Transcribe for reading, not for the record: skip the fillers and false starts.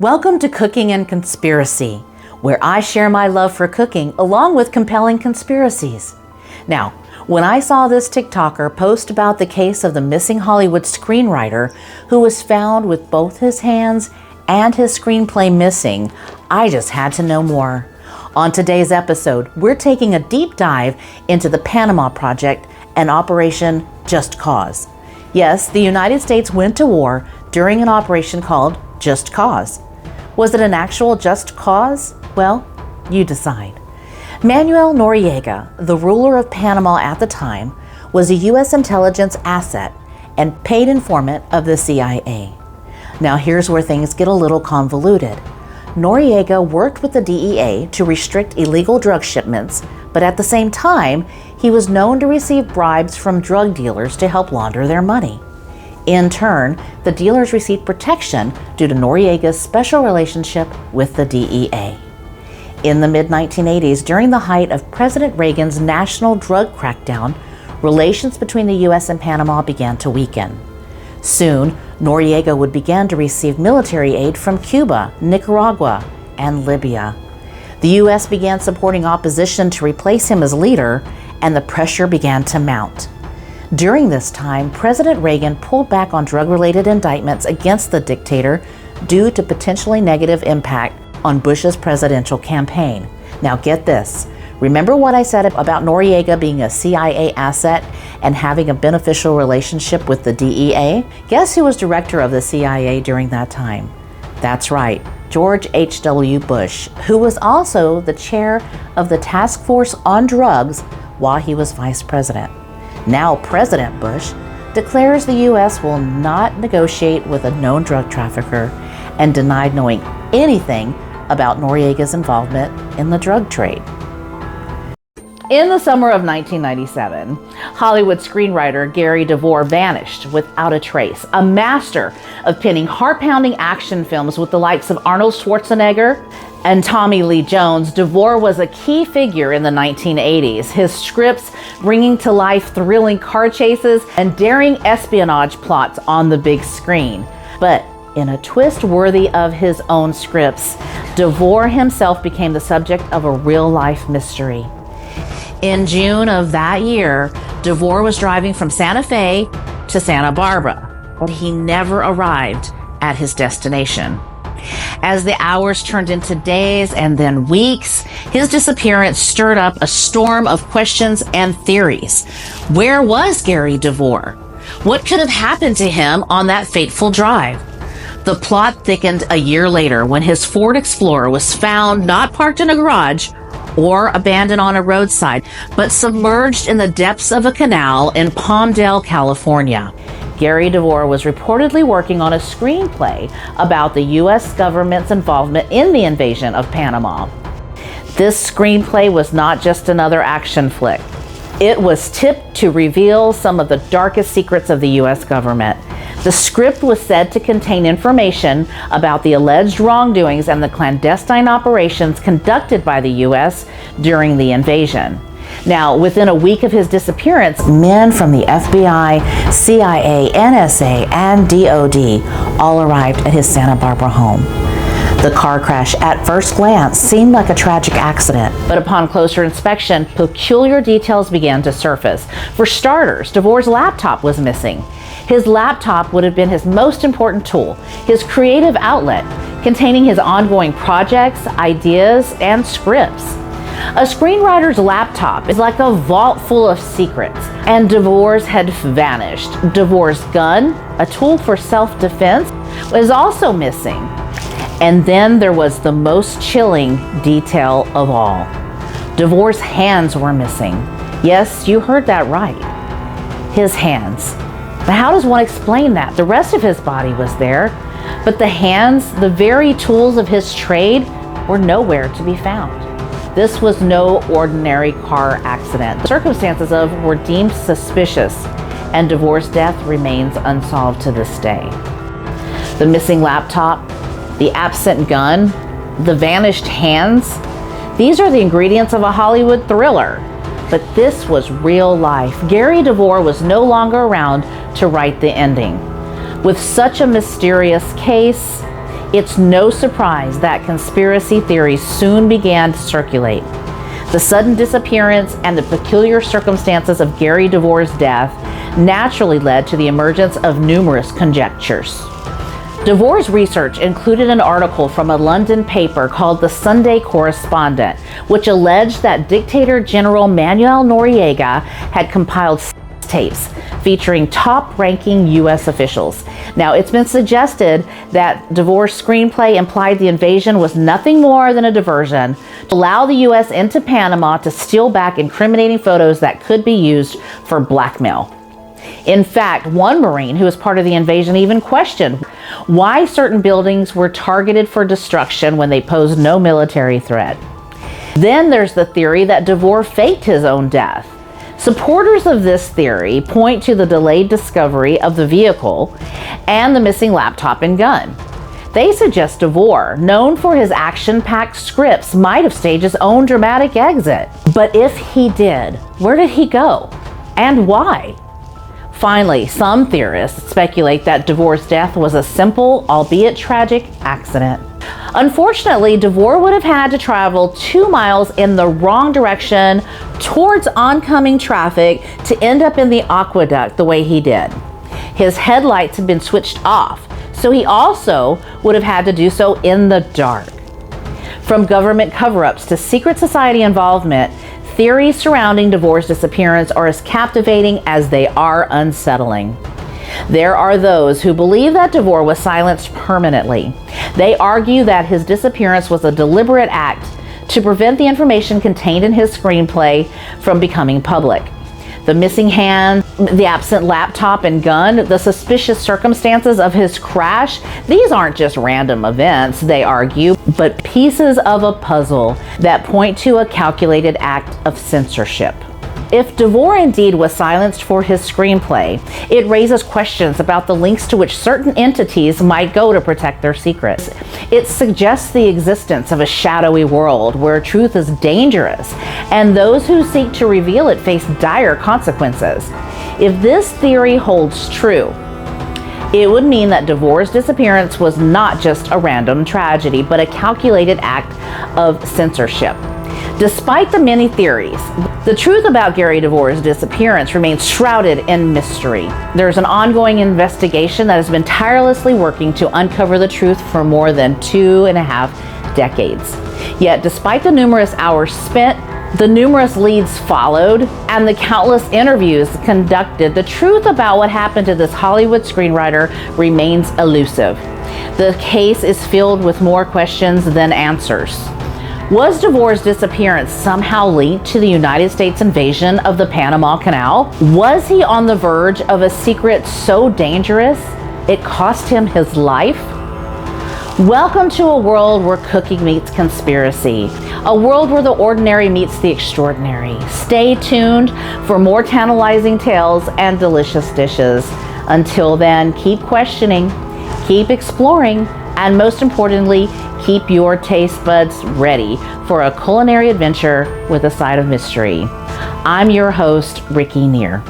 Welcome to Cooking and Conspiracy, where I share my love for cooking along with compelling conspiracies. Now, when I saw this TikToker post about the case of the missing Hollywood screenwriter who was found with both his hands and his screenplay missing, I just had to know more. On today's episode, we're taking a deep dive into the Panama Project and Operation Just Cause. Yes, the United States went to war during an operation called Just Cause. Was it an actual just cause? Well, you decide. Manuel Noriega, the ruler of Panama at the time, was a U.S. intelligence asset and paid informant of the CIA. Now here's where things get a little convoluted. Noriega worked with the DEA to restrict illegal drug shipments, but at the same time, he was known to receive bribes from drug dealers to help launder their money. In turn, the dealers received protection due to Noriega's special relationship with the DEA. In the mid-1980s, during the height of President Reagan's national drug crackdown, relations between the U.S. and Panama began to weaken. Soon, Noriega would begin to receive military aid from Cuba, Nicaragua, and Libya. The U.S. began supporting opposition to replace him as leader, and the pressure began to mount. During this time, President Reagan pulled back on drug-related indictments against the dictator due to potentially negative impact on Bush's presidential campaign. Now get this. Remember what I said about Noriega being a CIA asset and having a beneficial relationship with the DEA? Guess who was director of the CIA during that time? That's right, George H.W. Bush, who was also the chair of the Task Force on Drugs while he was vice president. Now President Bush declares the U.S. will not negotiate with a known drug trafficker and denied knowing anything about Noriega's involvement in the drug trade. In the summer of 1997, Hollywood screenwriter Gary Devore vanished without a trace. A master of penning heart-pounding action films with the likes of Arnold Schwarzenegger and Tommy Lee Jones, Devore was a key figure in the 1980s, his scripts bringing to life thrilling car chases and daring espionage plots on the big screen. But in a twist worthy of his own scripts, Devore himself became the subject of a real-life mystery. In June of that year, Devore was driving from Santa Fe to Santa Barbara, but he never arrived at his destination. As the hours turned into days and then weeks, his disappearance stirred up a storm of questions and theories. Where was Gary Devore? What could have happened to him on that fateful drive? The plot thickened a year later when his Ford Explorer was found not parked in a garage or abandoned on a roadside, but submerged in the depths of a canal in Palmdale, California. Gary Devore was reportedly working on a screenplay about the U.S. government's involvement in the invasion of Panama. This screenplay was not just another action flick. It was tipped to reveal some of the darkest secrets of the U.S. government. The script was said to contain information about the alleged wrongdoings and the clandestine operations conducted by the U.S. during the invasion. Now, within a week of his disappearance, men from the FBI, CIA, NSA, and DOD all arrived at his Santa Barbara home. The car crash at first glance seemed like a tragic accident, but upon closer inspection, peculiar details began to surface. For starters, Devore's laptop was missing. His laptop would have been his most important tool, his creative outlet, containing his ongoing projects, ideas, and scripts. A screenwriter's laptop is like a vault full of secrets, and Devore's had vanished. Devore's gun, a tool for self-defense, was also missing. And then there was the most chilling detail of all. Devore's hands were missing. Yes, you heard that right. His hands. But how does one explain that? The rest of his body was there, but the hands, the very tools of his trade, were nowhere to be found. This was no ordinary car accident. The circumstances of were deemed suspicious, and Devore's death remains unsolved to this day. The missing laptop, the absent gun, the vanished hands, these are the ingredients of a Hollywood thriller. But this was real life. Gary Devore was no longer around to write the ending. With such a mysterious case, It's no surprise that conspiracy theories soon began to circulate. The sudden disappearance and the peculiar circumstances of Gary Devore's death naturally led to the emergence of numerous conjectures. Devore's research included an article from a London paper called the Sunday Correspondent, which alleged that Dictator General Manuel Noriega had compiled tapes featuring top-ranking U.S. officials. Now, it's been suggested that Devore's screenplay implied the invasion was nothing more than a diversion to allow the U.S. into Panama to steal back incriminating photos that could be used for blackmail. In fact, one Marine who was part of the invasion even questioned why certain buildings were targeted for destruction when they posed no military threat. Then there's the theory that Devore faked his own death. Supporters of this theory point to the delayed discovery of the vehicle and the missing laptop and gun. They suggest Devore, known for his action-packed scripts, might have staged his own dramatic exit. But if he did, where did he go? And why? Finally, some theorists speculate that Devore's death was a simple, albeit tragic, accident. Unfortunately, Devore would have had to travel 2 miles in the wrong direction towards oncoming traffic to end up in the aqueduct the way he did. His headlights had been switched off, so he also would have had to do so in the dark. From government cover-ups to secret society involvement, theories surrounding Devore's disappearance are as captivating as they are unsettling. There are those who believe that Devore was silenced permanently. They argue that his disappearance was a deliberate act to prevent the information contained in his screenplay from becoming public. The missing hand, the absent laptop and gun, the suspicious circumstances of his crash, these aren't just random events, they argue, but pieces of a puzzle that point to a calculated act of censorship. If Devore indeed was silenced for his screenplay, it raises questions about the lengths to which certain entities might go to protect their secrets. It suggests the existence of a shadowy world where truth is dangerous, and those who seek to reveal it face dire consequences. If this theory holds true, it would mean that Devore's disappearance was not just a random tragedy, but a calculated act of censorship. Despite the many theories, the truth about Gary Devore's disappearance remains shrouded in mystery. There's an ongoing investigation that has been tirelessly working to uncover the truth for more than 2.5 decades. Yet, despite the numerous hours spent, the numerous leads followed, and the countless interviews conducted, the truth about what happened to this Hollywood screenwriter remains elusive. The case is filled with more questions than answers. Was Devore's disappearance somehow linked to the United States invasion of the Panama Canal? Was he on the verge of a secret so dangerous it cost him his life? Welcome to a world where cooking meets conspiracy, a world where the ordinary meets the extraordinary. Stay tuned for more tantalizing tales and delicious dishes. Until then, keep questioning, keep exploring, and most importantly, keep your taste buds ready for a culinary adventure with a side of mystery. I'm your host, Ricky Neer.